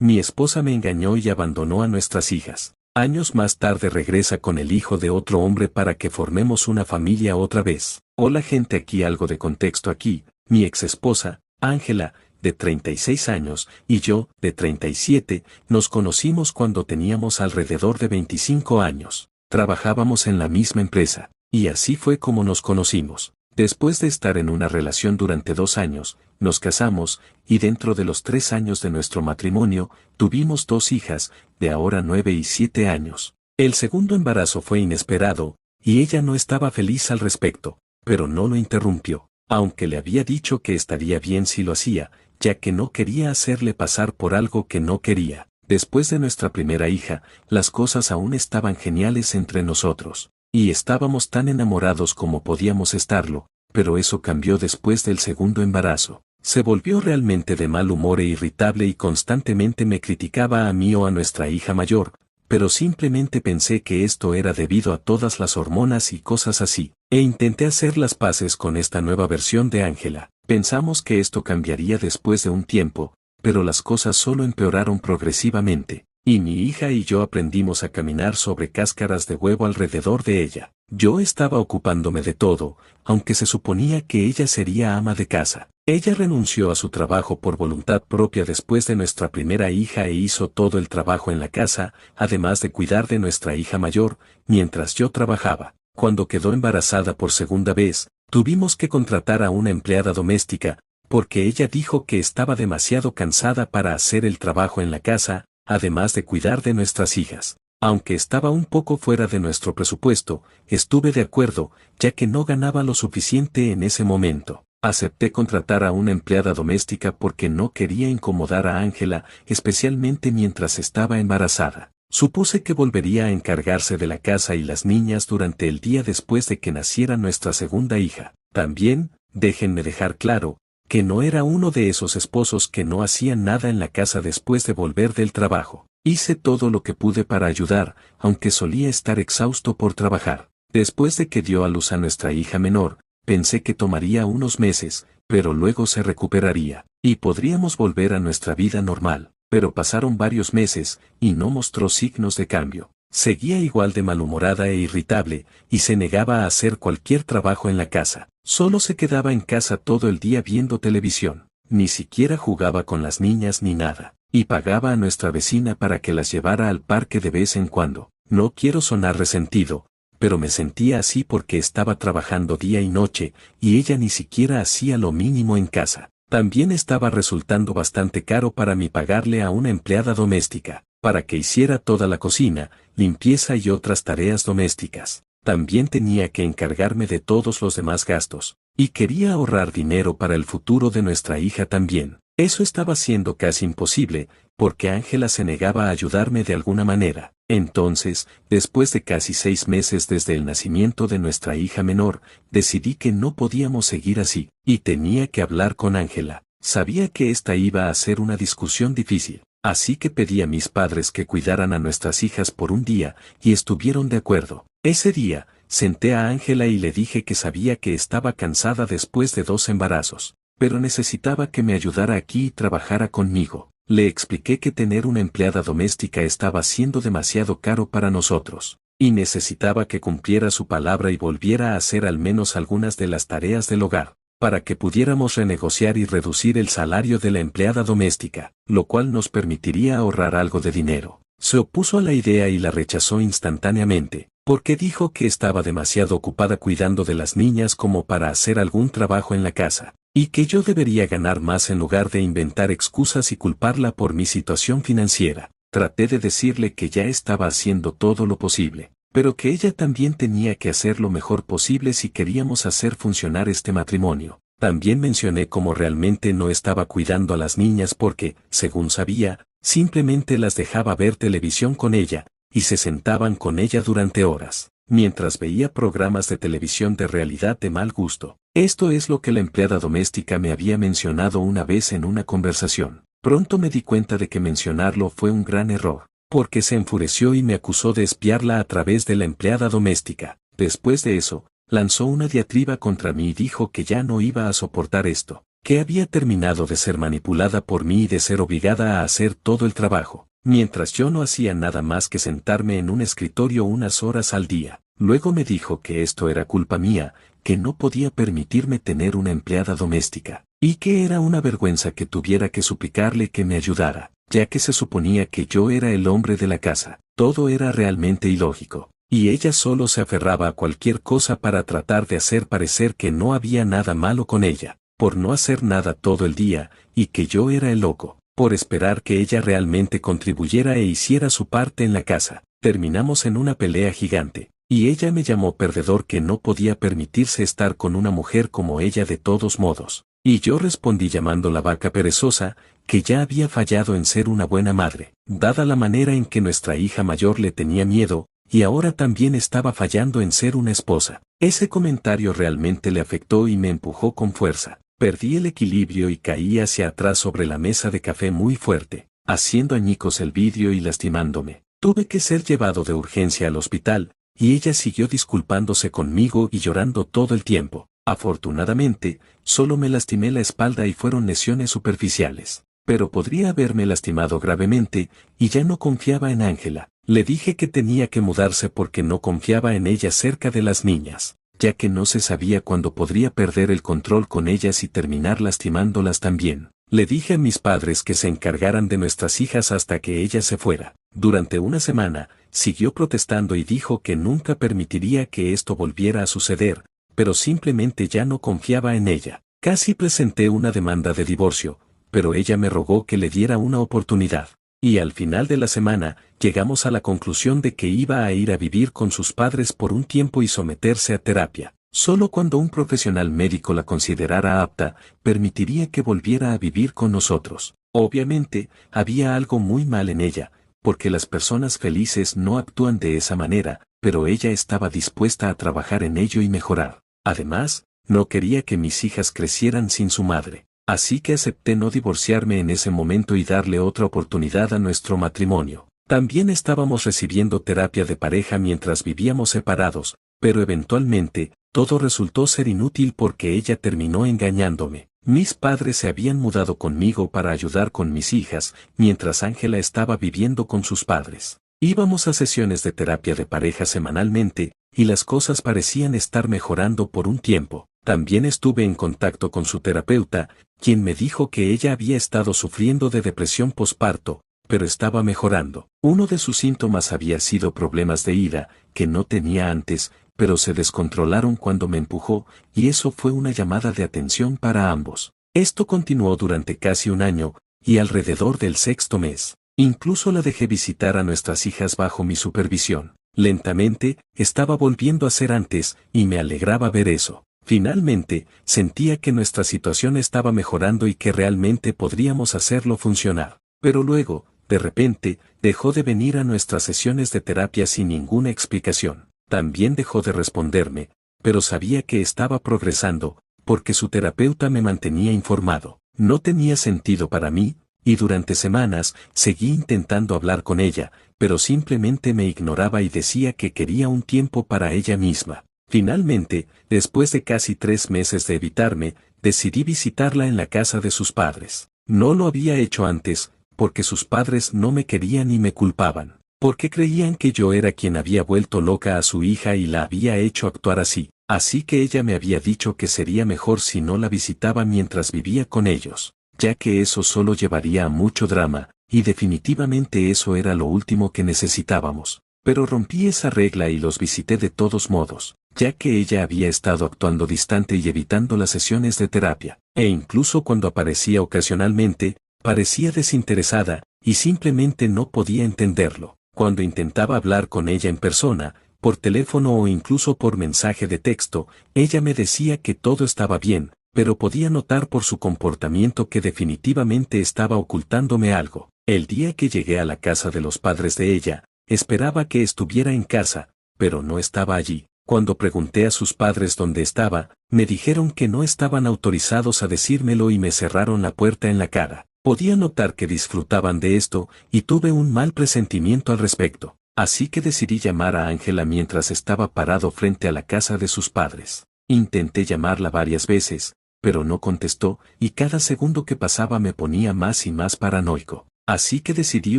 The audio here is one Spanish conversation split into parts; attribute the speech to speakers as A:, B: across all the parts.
A: Mi esposa me engañó y abandonó a nuestras hijas. Años más tarde regresa con el hijo de otro hombre para que formemos una familia otra vez. Hola gente, aquí algo de contexto aquí. Mi ex esposa, Ángela, de 36 años, y yo, de 37, nos conocimos cuando teníamos alrededor de 25 años. Trabajábamos en la misma empresa, y así fue como nos conocimos. Después de estar en una relación durante 2 años, nos casamos, y dentro de los 3 años de nuestro matrimonio, tuvimos 2 hijas, de ahora 9 y 7 años. El segundo embarazo fue inesperado, y ella no estaba feliz al respecto, pero no lo interrumpió, aunque le había dicho que estaría bien si lo hacía, ya que no quería hacerle pasar por algo que no quería. Después de nuestra primera hija, las cosas aún estaban geniales entre nosotros. Y estábamos tan enamorados como podíamos estarlo, pero eso cambió después del segundo embarazo. Se volvió realmente de mal humor e irritable y constantemente me criticaba a mí o a nuestra hija mayor, pero simplemente pensé que esto era debido a todas las hormonas y cosas así, e intenté hacer las paces con esta nueva versión de Ángela. Pensamos que esto cambiaría después de un tiempo, pero las cosas solo empeoraron progresivamente. Y mi hija y yo aprendimos a caminar sobre cáscaras de huevo alrededor de ella. Yo estaba ocupándome de todo, aunque se suponía que ella sería ama de casa. Ella renunció a su trabajo por voluntad propia después de nuestra primera hija e hizo todo el trabajo en la casa, además de cuidar de nuestra hija mayor, mientras yo trabajaba. Cuando quedó embarazada por segunda vez, tuvimos que contratar a una empleada doméstica, porque ella dijo que estaba demasiado cansada para hacer el trabajo en la casa, además de cuidar de nuestras hijas. Aunque estaba un poco fuera de nuestro presupuesto, estuve de acuerdo, ya que no ganaba lo suficiente en ese momento. Acepté contratar a una empleada doméstica porque no quería incomodar a Ángela, especialmente mientras estaba embarazada. Supuse que volvería a encargarse de la casa y las niñas durante el día después de que naciera nuestra segunda hija. También, déjenme dejar claro, que no era uno de esos esposos que no hacían nada en la casa después de volver del trabajo. Hice todo lo que pude para ayudar, aunque solía estar exhausto por trabajar. Después de que dio a luz a nuestra hija menor, pensé que tomaría unos meses, pero luego se recuperaría, y podríamos volver a nuestra vida normal. Pero pasaron varios meses, y no mostró signos de cambio. Seguía igual de malhumorada e irritable, y se negaba a hacer cualquier trabajo en la casa. Solo se quedaba en casa todo el día viendo televisión. Ni siquiera jugaba con las niñas ni nada. Y pagaba a nuestra vecina para que las llevara al parque de vez en cuando. No quiero sonar resentido, pero me sentía así porque estaba trabajando día y noche, y ella ni siquiera hacía lo mínimo en casa. También estaba resultando bastante caro para mí pagarle a una empleada doméstica, para que hiciera toda la cocina, limpieza y otras tareas domésticas. También tenía que encargarme de todos los demás gastos, y quería ahorrar dinero para el futuro de nuestra hija también. Eso estaba siendo casi imposible, porque Ángela se negaba a ayudarme de alguna manera. Entonces, después de casi 6 meses desde el nacimiento de nuestra hija menor, decidí que no podíamos seguir así, y tenía que hablar con Ángela. Sabía que esta iba a ser una discusión difícil, así que pedí a mis padres que cuidaran a nuestras hijas por un día, y estuvieron de acuerdo. Ese día, senté a Ángela y le dije que sabía que estaba cansada después de 2 embarazos, pero necesitaba que me ayudara aquí y trabajara conmigo. Le expliqué que tener una empleada doméstica estaba siendo demasiado caro para nosotros, y necesitaba que cumpliera su palabra y volviera a hacer al menos algunas de las tareas del hogar, para que pudiéramos renegociar y reducir el salario de la empleada doméstica, lo cual nos permitiría ahorrar algo de dinero. Se opuso a la idea y la rechazó instantáneamente, porque dijo que estaba demasiado ocupada cuidando de las niñas como para hacer algún trabajo en la casa, y que yo debería ganar más en lugar de inventar excusas y culparla por mi situación financiera. Traté de decirle que ya estaba haciendo todo lo posible, pero que ella también tenía que hacer lo mejor posible si queríamos hacer funcionar este matrimonio. También mencioné cómo realmente no estaba cuidando a las niñas porque, según sabía, simplemente las dejaba ver televisión con ella, y se sentaban con ella durante horas, mientras veía programas de televisión de realidad de mal gusto. Esto es lo que la empleada doméstica me había mencionado una vez en una conversación. Pronto me di cuenta de que mencionarlo fue un gran error, porque se enfureció y me acusó de espiarla a través de la empleada doméstica. Después de eso, lanzó una diatriba contra mí y dijo que ya no iba a soportar esto. que había terminado de ser manipulada por mí y de ser obligada a hacer todo el trabajo, mientras yo no hacía nada más que sentarme en un escritorio unas horas al día. Luego me dijo que esto era culpa mía, que no podía permitirme tener una empleada doméstica, y que era una vergüenza que tuviera que suplicarle que me ayudara, ya que se suponía que yo era el hombre de la casa. Todo era realmente ilógico, y ella solo se aferraba a cualquier cosa para tratar de hacer parecer que no había nada malo con ella, por no hacer nada todo el día, y que yo era el loco, por esperar que ella realmente contribuyera e hiciera su parte en la casa. Terminamos en una pelea gigante, y ella me llamó perdedor, que no podía permitirse estar con una mujer como ella de todos modos. Y yo respondí llamándola vaca perezosa, que ya había fallado en ser una buena madre, dada la manera en que nuestra hija mayor le tenía miedo, y ahora también estaba fallando en ser una esposa. Ese comentario realmente le afectó y me empujó con fuerza. Perdí el equilibrio y caí hacia atrás sobre la mesa de café muy fuerte, haciendo añicos el vidrio y lastimándome. Tuve que ser llevado de urgencia al hospital, y ella siguió disculpándose conmigo y llorando todo el tiempo. Afortunadamente, solo me lastimé la espalda y fueron lesiones superficiales, pero podría haberme lastimado gravemente, y ya no confiaba en Ángela. Le dije que tenía que mudarse porque no confiaba en ella cerca de las niñas, ya que no se sabía cuándo podría perder el control con ellas y terminar lastimándolas también. Le dije a mis padres que se encargaran de nuestras hijas hasta que ella se fuera. Durante una semana, siguió protestando y dijo que nunca permitiría que esto volviera a suceder, pero simplemente ya no confiaba en ella. Casi presenté una demanda de divorcio, pero ella me rogó que le diera una oportunidad. Y al final de la semana, llegamos a la conclusión de que iba a ir a vivir con sus padres por un tiempo y someterse a terapia. Solo cuando un profesional médico la considerara apta, permitiría que volviera a vivir con nosotros. Obviamente, había algo muy mal en ella, porque las personas felices no actúan de esa manera, pero ella estaba dispuesta a trabajar en ello y mejorar. Además, no quería que mis hijas crecieran sin su madre. Así que acepté no divorciarme en ese momento y darle otra oportunidad a nuestro matrimonio. También estábamos recibiendo terapia de pareja mientras vivíamos separados, pero eventualmente, todo resultó ser inútil porque ella terminó engañándome. Mis padres se habían mudado conmigo para ayudar con mis hijas, mientras Ángela estaba viviendo con sus padres. Íbamos a sesiones de terapia de pareja semanalmente, y las cosas parecían estar mejorando por un tiempo. También estuve en contacto con su terapeuta, quien me dijo que ella había estado sufriendo de depresión posparto, pero estaba mejorando. Uno de sus síntomas había sido problemas de ira, que no tenía antes, pero se descontrolaron cuando me empujó, y eso fue una llamada de atención para ambos. Esto continuó durante casi un año, y alrededor del sexto mes, incluso la dejé visitar a nuestras hijas bajo mi supervisión. Lentamente, estaba volviendo a ser antes, y me alegraba ver eso. Finalmente, sentía que nuestra situación estaba mejorando y que realmente podríamos hacerlo funcionar. Pero luego, de repente, dejó de venir a nuestras sesiones de terapia sin ninguna explicación. También dejó de responderme, pero sabía que estaba progresando, porque su terapeuta me mantenía informado. No tenía sentido para mí, y durante semanas seguí intentando hablar con ella, pero simplemente me ignoraba y decía que quería un tiempo para ella misma. Finalmente, después de casi 3 meses de evitarme, decidí visitarla en la casa de sus padres. No lo había hecho antes, porque sus padres no me querían y me culpaban, porque creían que yo era quien había vuelto loca a su hija y la había hecho actuar así. Así que ella me había dicho que sería mejor si no la visitaba mientras vivía con ellos, ya que eso solo llevaría a mucho drama, y definitivamente eso era lo último que necesitábamos. Pero rompí esa regla y los visité de todos modos, ya que ella había estado actuando distante y evitando las sesiones de terapia, e incluso cuando aparecía ocasionalmente, parecía desinteresada, y simplemente no podía entenderlo. Cuando intentaba hablar con ella en persona, por teléfono o incluso por mensaje de texto, ella me decía que todo estaba bien, pero podía notar por su comportamiento que definitivamente estaba ocultándome algo. El día que llegué a la casa de los padres de ella, esperaba que estuviera en casa, pero no estaba allí. Cuando pregunté a sus padres dónde estaba, me dijeron que no estaban autorizados a decírmelo y me cerraron la puerta en la cara. Podía notar que disfrutaban de esto, y tuve un mal presentimiento al respecto. Así que decidí llamar a Ángela mientras estaba parado frente a la casa de sus padres. Intenté llamarla varias veces, pero no contestó, y cada segundo que pasaba me ponía más y más paranoico. Así que decidí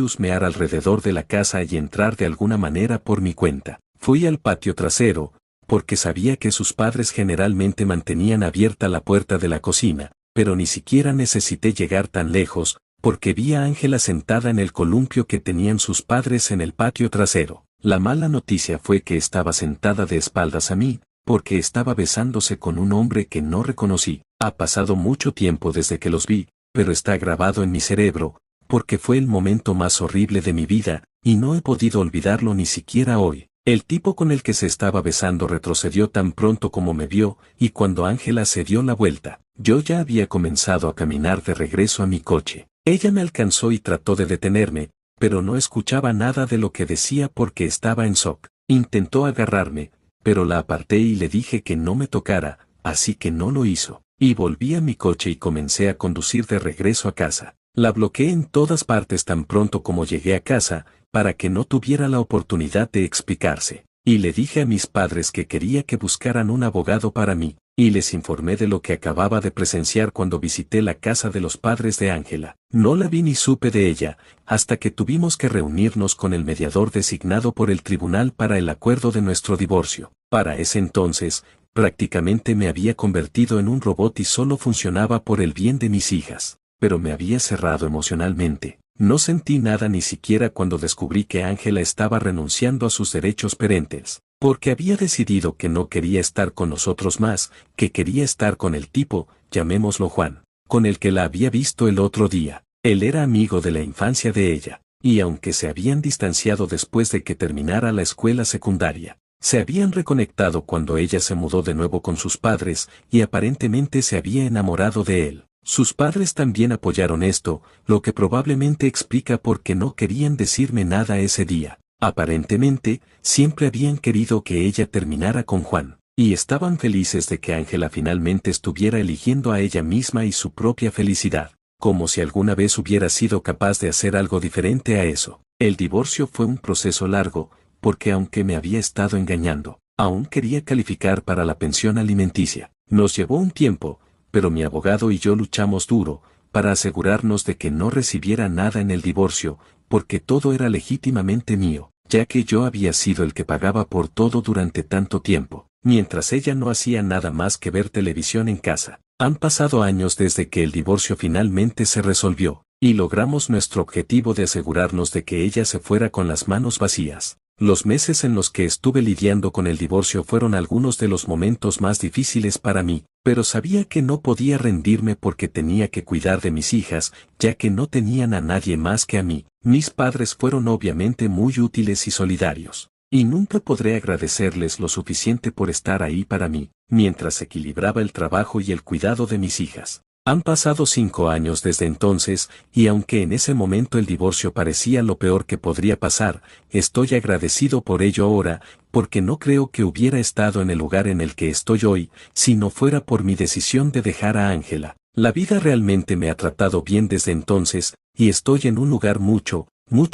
A: husmear alrededor de la casa y entrar de alguna manera por mi cuenta. Fui al patio trasero, porque sabía que sus padres generalmente mantenían abierta la puerta de la cocina, pero ni siquiera necesité llegar tan lejos, porque vi a Ángela sentada en el columpio que tenían sus padres en el patio trasero. La mala noticia fue que estaba sentada de espaldas a mí, porque estaba besándose con un hombre que no reconocí. Ha pasado mucho tiempo desde que los vi, pero está grabado en mi cerebro, porque fue el momento más horrible de mi vida, y no he podido olvidarlo ni siquiera hoy. El tipo con el que se estaba besando retrocedió tan pronto como me vio, y cuando Ángela se dio la vuelta, yo ya había comenzado a caminar de regreso a mi coche. Ella me alcanzó y trató de detenerme, pero no escuchaba nada de lo que decía porque estaba en shock. Intentó agarrarme, pero la aparté y le dije que no me tocara, así que no lo hizo. Y volví a mi coche y comencé a conducir de regreso a casa. La bloqueé en todas partes tan pronto como llegué a casa, para que no tuviera la oportunidad de explicarse. Y le dije a mis padres que quería que buscaran un abogado para mí, y les informé de lo que acababa de presenciar cuando visité la casa de los padres de Ángela. No la vi ni supe de ella, hasta que tuvimos que reunirnos con el mediador designado por el tribunal para el acuerdo de nuestro divorcio. Para ese entonces, prácticamente me había convertido en un robot y solo funcionaba por el bien de mis hijas, pero me había cerrado emocionalmente. No sentí nada ni siquiera cuando descubrí que Ángela estaba renunciando a sus derechos parentales, porque había decidido que no quería estar con nosotros más, que quería estar con el tipo, llamémoslo Juan, con el que la había visto el otro día. Él era amigo de la infancia de ella, y aunque se habían distanciado después de que terminara la escuela secundaria, se habían reconectado cuando ella se mudó de nuevo con sus padres y aparentemente se había enamorado de él. Sus padres también apoyaron esto, lo que probablemente explica por qué no querían decirme nada ese día. Aparentemente, siempre habían querido que ella terminara con Juan, y estaban felices de que Ángela finalmente estuviera eligiendo a ella misma y su propia felicidad, como si alguna vez hubiera sido capaz de hacer algo diferente a eso. El divorcio fue un proceso largo, porque aunque me había estado engañando, aún quería calificar para la pensión alimenticia. Nos llevó un tiempo, pero mi abogado y yo luchamos duro, para asegurarnos de que no recibiera nada en el divorcio, porque todo era legítimamente mío, ya que yo había sido el que pagaba por todo durante tanto tiempo, mientras ella no hacía nada más que ver televisión en casa. Han pasado años desde que el divorcio finalmente se resolvió, y logramos nuestro objetivo de asegurarnos de que ella se fuera con las manos vacías. Los meses en los que estuve lidiando con el divorcio fueron algunos de los momentos más difíciles para mí, pero sabía que no podía rendirme porque tenía que cuidar de mis hijas, ya que no tenían a nadie más que a mí. Mis padres fueron obviamente muy útiles y solidarios, y nunca podré agradecerles lo suficiente por estar ahí para mí, mientras equilibraba el trabajo y el cuidado de mis hijas. Han pasado 5 años desde entonces, y aunque en ese momento el divorcio parecía lo peor que podría pasar, estoy agradecido por ello ahora, porque no creo que hubiera estado en el lugar en el que estoy hoy, si no fuera por mi decisión de dejar a Ángela. La vida realmente me ha tratado bien desde entonces, y estoy en un lugar mucho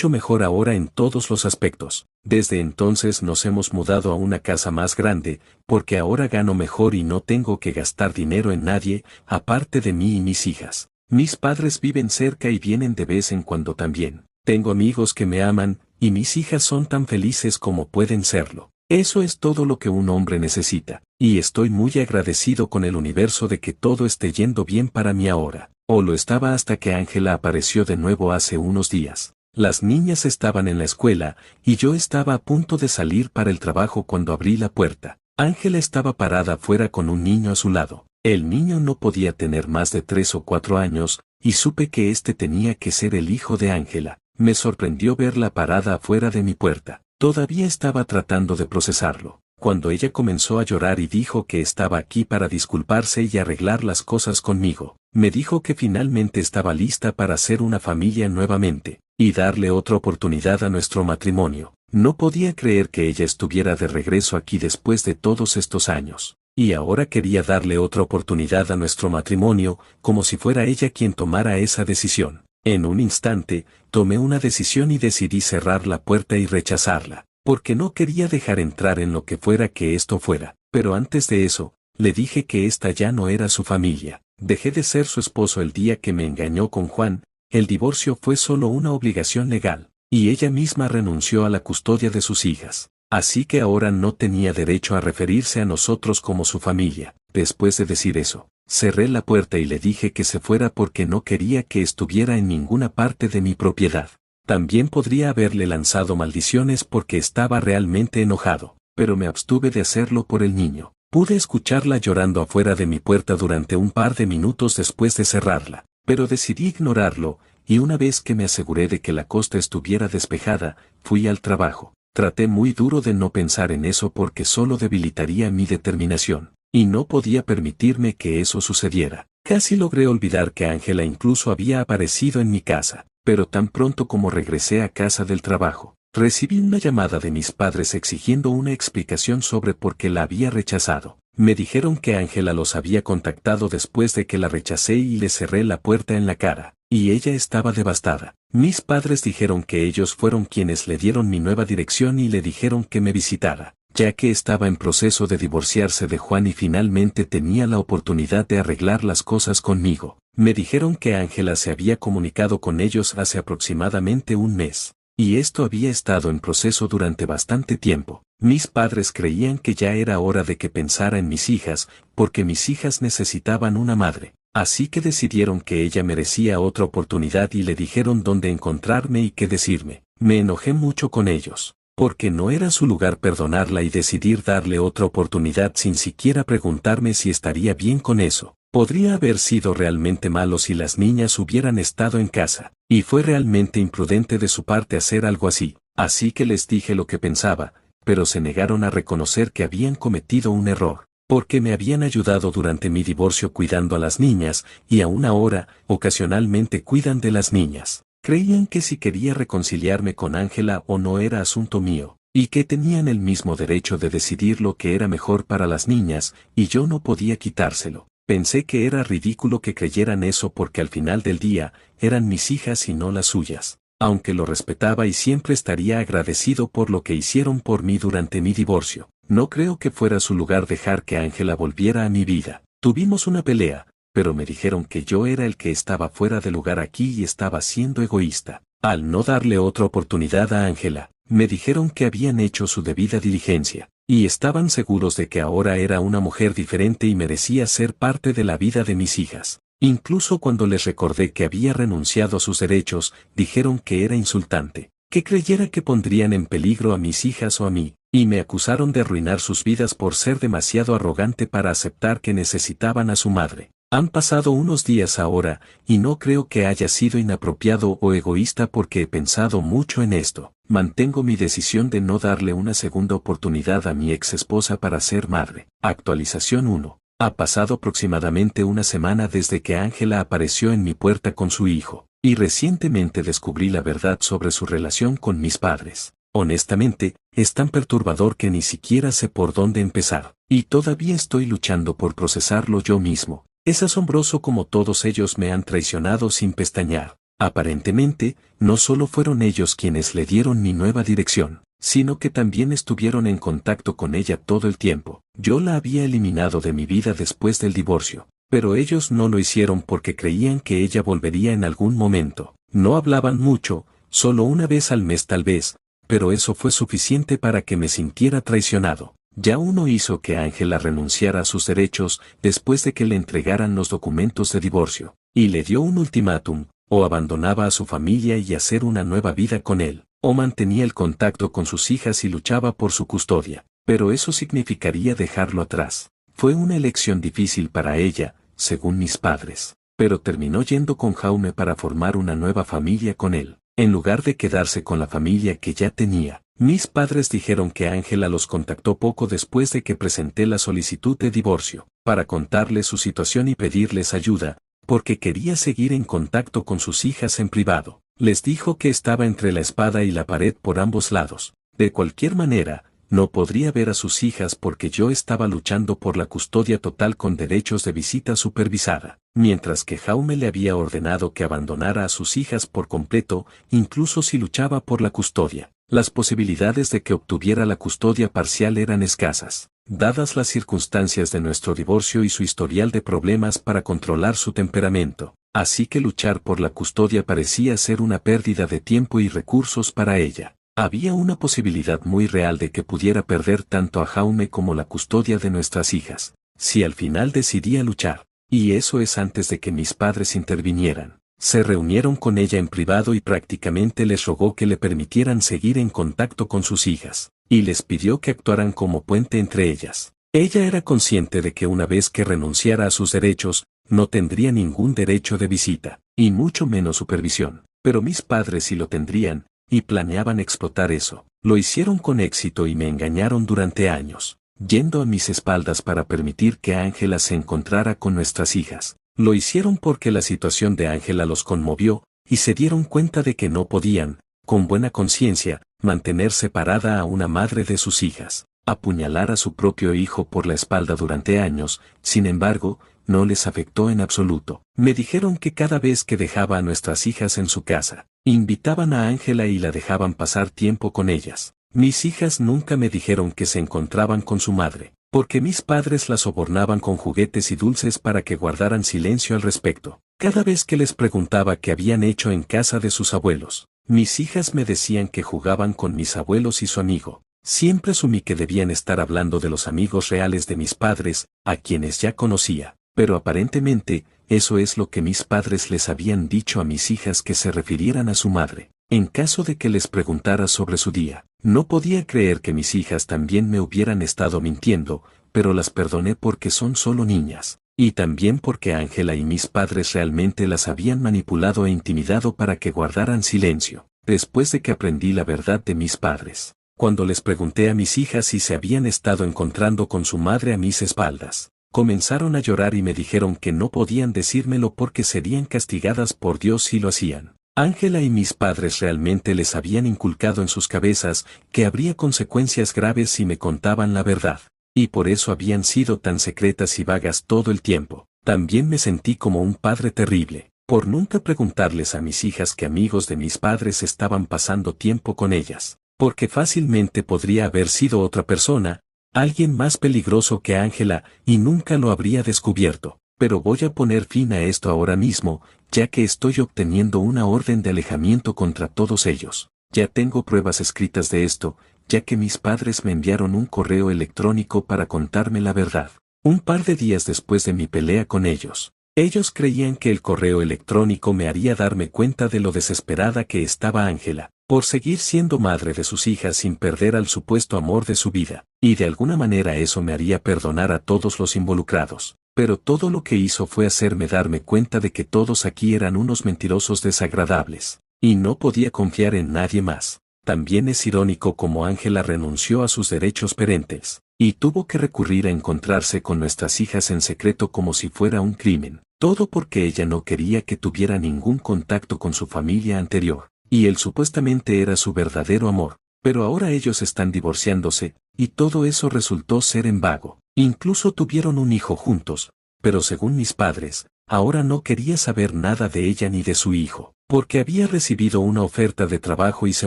A: mejor ahora en todos los aspectos. Desde entonces nos hemos mudado a una casa más grande, porque ahora gano mejor y no tengo que gastar dinero en nadie, aparte de mí y mis hijas. Mis padres viven cerca y vienen de vez en cuando también. Tengo amigos que me aman, y mis hijas son tan felices como pueden serlo. Eso es todo lo que un hombre necesita, y estoy muy agradecido con el universo de que todo esté yendo bien para mí ahora. O lo estaba hasta que Ángela apareció de nuevo hace unos días. Las niñas estaban en la escuela, y yo estaba a punto de salir para el trabajo cuando abrí la puerta. Ángela estaba parada afuera con un niño a su lado. El niño no podía tener más de 3 o 4 años, y supe que este tenía que ser el hijo de Ángela. Me sorprendió verla parada afuera de mi puerta. Todavía estaba tratando de procesarlo, cuando ella comenzó a llorar y dijo que estaba aquí para disculparse y arreglar las cosas conmigo. Me dijo que finalmente estaba lista para hacer una familia nuevamente, y darle otra oportunidad a nuestro matrimonio. No podía creer que ella estuviera de regreso aquí después de todos estos años, y ahora quería darle otra oportunidad a nuestro matrimonio, como si fuera ella quien tomara esa decisión. En un instante, tomé una decisión y decidí cerrar la puerta y rechazarla, porque no quería dejar entrar en lo que fuera que esto fuera. Pero antes de eso, Le dije que esta ya no era su familia. Dejé de ser su esposo el día que me engañó con Juan. El divorcio fue solo una obligación legal, y ella misma renunció a la custodia de sus hijas. Así que ahora no tenía derecho a referirse a nosotros como su familia. Después de decir eso, cerré la puerta y le dije que se fuera porque no quería que estuviera en ninguna parte de mi propiedad. También podría haberle lanzado maldiciones porque estaba realmente enojado, pero me abstuve de hacerlo por el niño. Pude escucharla llorando afuera de mi puerta durante un par de minutos después de cerrarla, pero decidí ignorarlo, y una vez que me aseguré de que la costa estuviera despejada, fui al trabajo. Traté muy duro de no pensar en eso porque solo debilitaría mi determinación, y no podía permitirme que eso sucediera. Casi logré olvidar que Ángela incluso había aparecido en mi casa, pero tan pronto como regresé a casa del trabajo, recibí una llamada de mis padres exigiendo una explicación sobre por qué la había rechazado. Me dijeron que Ángela los había contactado después de que la rechacé y le cerré la puerta en la cara, y ella estaba devastada. Mis padres dijeron que ellos fueron quienes le dieron mi nueva dirección y le dijeron que me visitara, ya que estaba en proceso de divorciarse de Juan y finalmente tenía la oportunidad de arreglar las cosas conmigo. Me dijeron que Ángela se había comunicado con ellos hace aproximadamente un mes, y esto había estado en proceso durante bastante tiempo. Mis padres creían que ya era hora de que pensara en mis hijas, porque mis hijas necesitaban una madre. Así que decidieron que ella merecía otra oportunidad y le dijeron dónde encontrarme y qué decirme. Me enojé mucho con ellos, porque no era su lugar perdonarla y decidir darle otra oportunidad sin siquiera preguntarme si estaría bien con eso. Podría haber sido realmente malo si las niñas hubieran estado en casa, y fue realmente imprudente de su parte hacer algo así. Así que les dije lo que pensaba, pero se negaron a reconocer que habían cometido un error, porque me habían ayudado durante mi divorcio cuidando a las niñas, y aún ahora, ocasionalmente cuidan de las niñas. Creían que si quería reconciliarme con Ángela o no era asunto mío, y que tenían el mismo derecho de decidir lo que era mejor para las niñas, y yo no podía quitárselo. Pensé que era ridículo que creyeran eso porque al final del día, eran mis hijas y no las suyas. Aunque lo respetaba y siempre estaría agradecido por lo que hicieron por mí durante mi divorcio, no creo que fuera su lugar dejar que Ángela volviera a mi vida. Tuvimos una pelea, pero me dijeron que yo era el que estaba fuera de lugar aquí y estaba siendo egoísta. Al no darle otra oportunidad a Ángela, me dijeron que habían hecho su debida diligencia, y estaban seguros de que ahora era una mujer diferente y merecía ser parte de la vida de mis hijas. Incluso cuando les recordé que había renunciado a sus derechos, dijeron que era insultante, que creyera que pondrían en peligro a mis hijas o a mí, y me acusaron de arruinar sus vidas por ser demasiado arrogante para aceptar que necesitaban a su madre. Han pasado unos días ahora, y no creo que haya sido inapropiado o egoísta porque he pensado mucho en esto. Mantengo mi decisión de no darle una segunda oportunidad a mi ex esposa para ser madre. Actualización 1. Ha pasado aproximadamente una semana desde que Ángela apareció en mi puerta con su hijo, y recientemente descubrí la verdad sobre su relación con mis padres. Honestamente, es tan perturbador que ni siquiera sé por dónde empezar, y todavía estoy luchando por procesarlo yo mismo. Es asombroso como todos ellos me han traicionado sin pestañear. Aparentemente, no solo fueron ellos quienes le dieron mi nueva dirección, sino que también estuvieron en contacto con ella todo el tiempo. Yo la había eliminado de mi vida después del divorcio, pero ellos no lo hicieron porque creían que ella volvería en algún momento. No hablaban mucho, solo una vez al mes tal vez, pero eso fue suficiente para que me sintiera traicionado. Ya uno hizo que Ángela renunciara a sus derechos después de que le entregaran los documentos de divorcio, y le dio un ultimátum: o abandonaba a su familia y hacer una nueva vida con él, o mantenía el contacto con sus hijas y luchaba por su custodia, pero eso significaría dejarlo atrás. Fue una elección difícil para ella, según mis padres, pero terminó yendo con Jaume para formar una nueva familia con él, en lugar de quedarse con la familia que ya tenía. Mis padres dijeron que Ángela los contactó poco después de que presenté la solicitud de divorcio, para contarles su situación y pedirles ayuda, porque quería seguir en contacto con sus hijas en privado. Les dijo que estaba entre la espada y la pared por ambos lados. De cualquier manera, no podría ver a sus hijas porque yo estaba luchando por la custodia total con derechos de visita supervisada, mientras que Jaume le había ordenado que abandonara a sus hijas por completo, incluso si luchaba por la custodia. Las posibilidades de que obtuviera la custodia parcial eran escasas, dadas las circunstancias de nuestro divorcio y su historial de problemas para controlar su temperamento, así que luchar por la custodia parecía ser una pérdida de tiempo y recursos para ella. Había una posibilidad muy real de que pudiera perder tanto a Jaume como la custodia de nuestras hijas, si al final decidía luchar, y eso es antes de que mis padres intervinieran. Se reunieron con ella en privado y prácticamente les rogó que le permitieran seguir en contacto con sus hijas, y les pidió que actuaran como puente entre ellas. Ella era consciente de que una vez que renunciara a sus derechos, no tendría ningún derecho de visita, y mucho menos supervisión, pero mis padres sí lo tendrían, y planeaban explotar eso. Lo hicieron con éxito y me engañaron durante años, yendo a mis espaldas para permitir que Ángela se encontrara con nuestras hijas. Lo hicieron porque la situación de Ángela los conmovió, y se dieron cuenta de que no podían, con buena conciencia, mantener separada a una madre de sus hijas. Apuñalar a su propio hijo por la espalda durante años, sin embargo, no les afectó en absoluto. Me dijeron que cada vez que dejaba a nuestras hijas en su casa, invitaban a Ángela y la dejaban pasar tiempo con ellas. Mis hijas nunca me dijeron que se encontraban con su madre, porque mis padres la sobornaban con juguetes y dulces para que guardaran silencio al respecto. Cada vez que les preguntaba qué habían hecho en casa de sus abuelos, mis hijas me decían que jugaban con mis abuelos y su amigo. Siempre asumí que debían estar hablando de los amigos reales de mis padres, a quienes ya conocía, pero aparentemente, eso es lo que mis padres les habían dicho a mis hijas que se refirieran a su madre. En caso de que les preguntara sobre su día, no podía creer que mis hijas también me hubieran estado mintiendo, pero las perdoné porque son solo niñas, y también porque Ángela y mis padres realmente las habían manipulado e intimidado para que guardaran silencio, después de que aprendí la verdad de mis padres. Cuando les pregunté a mis hijas si se habían estado encontrando con su madre a mis espaldas, comenzaron a llorar y me dijeron que no podían decírmelo porque serían castigadas por Dios si lo hacían. Ángela y mis padres realmente les habían inculcado en sus cabezas que habría consecuencias graves si me contaban la verdad, y por eso habían sido tan secretas y vagas todo el tiempo. También me sentí como un padre terrible, por nunca preguntarles a mis hijas que amigos de mis padres estaban pasando tiempo con ellas, porque fácilmente podría haber sido otra persona, alguien más peligroso que Ángela, y nunca lo habría descubierto. Pero voy a poner fin a esto ahora mismo, ya que estoy obteniendo una orden de alejamiento contra todos ellos. Ya tengo pruebas escritas de esto, ya que mis padres me enviaron un correo electrónico para contarme la verdad. Un par de días después de mi pelea con ellos. Ellos creían que el correo electrónico me haría darme cuenta de lo desesperada que estaba Ángela, por seguir siendo madre de sus hijas sin perder al supuesto amor de su vida, y de alguna manera eso me haría perdonar a todos los involucrados. Pero todo lo que hizo fue hacerme darme cuenta de que todos aquí eran unos mentirosos desagradables, y no podía confiar en nadie más. También es irónico cómo Ángela renunció a sus derechos parentales, y tuvo que recurrir a encontrarse con nuestras hijas en secreto como si fuera un crimen, todo porque ella no quería que tuviera ningún contacto con su familia anterior, y él supuestamente era su verdadero amor, pero ahora ellos están divorciándose, y todo eso resultó ser en vago. Incluso tuvieron un hijo juntos, pero según mis padres, ahora no quería saber nada de ella ni de su hijo, porque había recibido una oferta de trabajo y se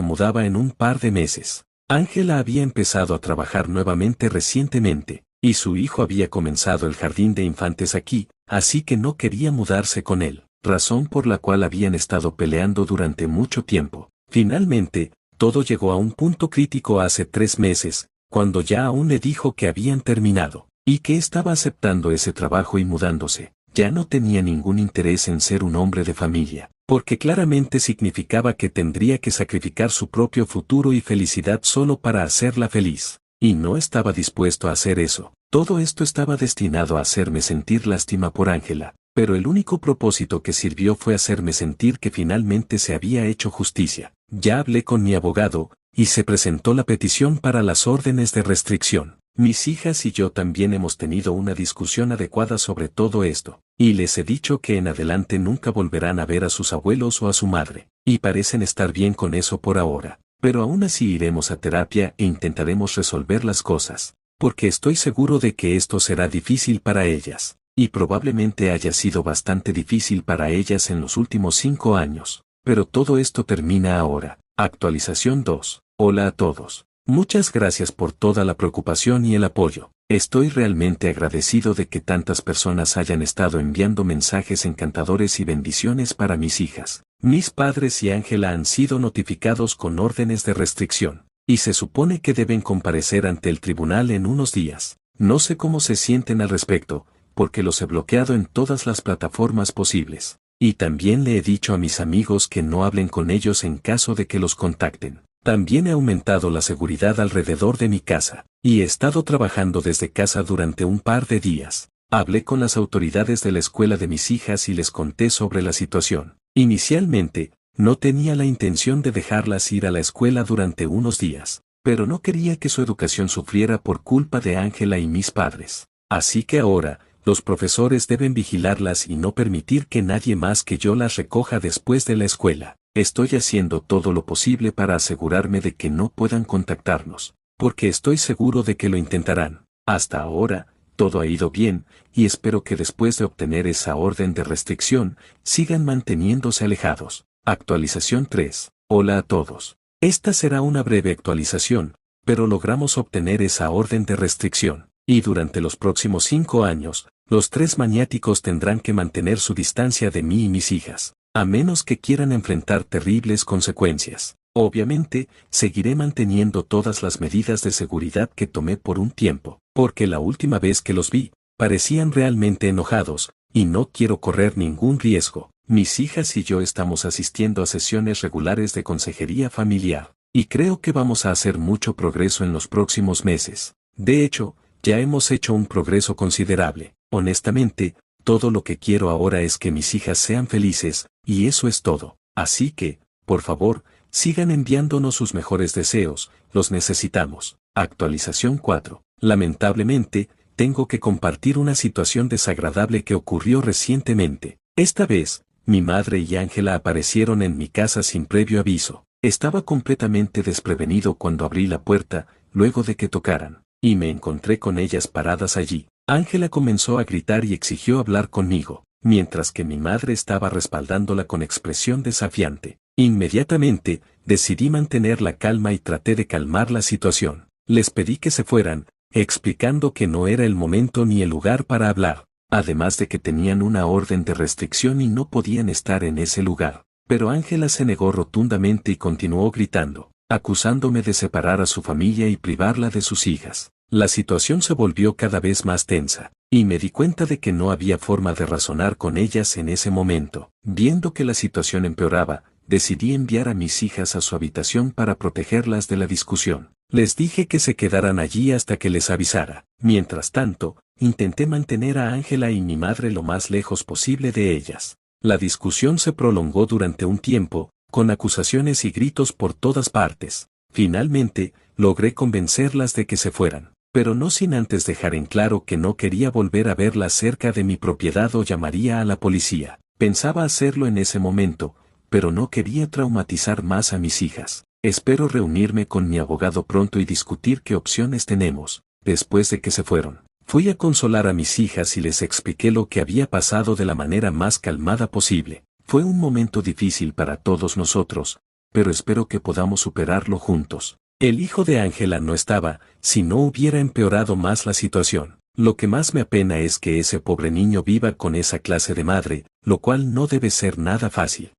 A: mudaba en un par de meses. Ángela había empezado a trabajar nuevamente recientemente, y su hijo había comenzado el jardín de infantes aquí, así que no quería mudarse con él, razón por la cual habían estado peleando durante mucho tiempo. Finalmente, todo llegó a un punto crítico hace 3 meses, cuando ya aún le dijo que habían terminado, y que estaba aceptando ese trabajo y mudándose. Ya no tenía ningún interés en ser un hombre de familia, porque claramente significaba que tendría que sacrificar su propio futuro y felicidad solo para hacerla feliz, y no estaba dispuesto a hacer eso. Todo esto estaba destinado a hacerme sentir lástima por Ángela, pero el único propósito que sirvió fue hacerme sentir que finalmente se había hecho justicia. Ya hablé con mi abogado, y se presentó la petición para las órdenes de restricción. Mis hijas y yo también hemos tenido una discusión adecuada sobre todo esto, y les he dicho que en adelante nunca volverán a ver a sus abuelos o a su madre, y parecen estar bien con eso por ahora, pero aún así iremos a terapia e intentaremos resolver las cosas, porque estoy seguro de que esto será difícil para ellas, y probablemente haya sido bastante difícil para ellas en los últimos 5 años, pero todo esto termina ahora. Actualización 2. Hola a todos. Muchas gracias por toda la preocupación y el apoyo. Estoy realmente agradecido de que tantas personas hayan estado enviando mensajes encantadores y bendiciones para mis hijas. Mis padres y Ángela han sido notificados con órdenes de restricción, y se supone que deben comparecer ante el tribunal en unos días. No sé cómo se sienten al respecto, porque los he bloqueado en todas las plataformas posibles. Y también le he dicho a mis amigos que no hablen con ellos en caso de que los contacten. También he aumentado la seguridad alrededor de mi casa, y he estado trabajando desde casa durante un par de días. Hablé con las autoridades de la escuela de mis hijas y les conté sobre la situación. Inicialmente, no tenía la intención de dejarlas ir a la escuela durante unos días, pero no quería que su educación sufriera por culpa de Ángela y mis padres. Así que ahora, los profesores deben vigilarlas y no permitir que nadie más que yo las recoja después de la escuela. Estoy haciendo todo lo posible para asegurarme de que no puedan contactarnos, porque estoy seguro de que lo intentarán. Hasta ahora, todo ha ido bien, y espero que después de obtener esa orden de restricción, sigan manteniéndose alejados. Actualización 3. Hola a todos. Esta será una breve actualización, pero logramos obtener esa orden de restricción, y durante los próximos 5 años, los 3 maniáticos tendrán que mantener su distancia de mí y mis hijas, a menos que quieran enfrentar terribles consecuencias. Obviamente, seguiré manteniendo todas las medidas de seguridad que tomé por un tiempo, porque la última vez que los vi, parecían realmente enojados, y no quiero correr ningún riesgo. Mis hijas y yo estamos asistiendo a sesiones regulares de consejería familiar, y creo que vamos a hacer mucho progreso en los próximos meses. De hecho, ya hemos hecho un progreso considerable. Honestamente, todo lo que quiero ahora es que mis hijas sean felices, y eso es todo. Así que, por favor, sigan enviándonos sus mejores deseos, los necesitamos. Actualización 4. Lamentablemente, tengo que compartir una situación desagradable que ocurrió recientemente. Esta vez, mi madre y Ángela aparecieron en mi casa sin previo aviso. Estaba completamente desprevenido cuando abrí la puerta, luego de que tocaran, y me encontré con ellas paradas allí. Ángela comenzó a gritar y exigió hablar conmigo, mientras que mi madre estaba respaldándola con expresión desafiante. Inmediatamente, decidí mantener la calma y traté de calmar la situación. Les pedí que se fueran, explicando que no era el momento ni el lugar para hablar, además de que tenían una orden de restricción y no podían estar en ese lugar. Pero Ángela se negó rotundamente y continuó gritando, acusándome de separar a su familia y privarla de sus hijas. La situación se volvió cada vez más tensa, y me di cuenta de que no había forma de razonar con ellas en ese momento. Viendo que la situación empeoraba, decidí enviar a mis hijas a su habitación para protegerlas de la discusión. Les dije que se quedaran allí hasta que les avisara. Mientras tanto, intenté mantener a Ángela y mi madre lo más lejos posible de ellas. La discusión se prolongó durante un tiempo, con acusaciones y gritos por todas partes. Finalmente, logré convencerlas de que se fueran, pero no sin antes dejar en claro que no quería volver a verlas cerca de mi propiedad o llamaría a la policía. Pensaba hacerlo en ese momento, pero no quería traumatizar más a mis hijas. Espero reunirme con mi abogado pronto y discutir qué opciones tenemos. Después de que se fueron, fui a consolar a mis hijas y les expliqué lo que había pasado de la manera más calmada posible. Fue un momento difícil para todos nosotros, pero espero que podamos superarlo juntos. El hijo de Ángela no estaba, si no hubiera empeorado más la situación. Lo que más me apena es que ese pobre niño viva con esa clase de madre, lo cual no debe ser nada fácil.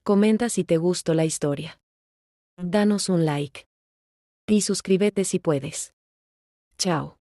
B: Comenta si te gustó la historia. Danos un like. Y suscríbete si puedes. Chao.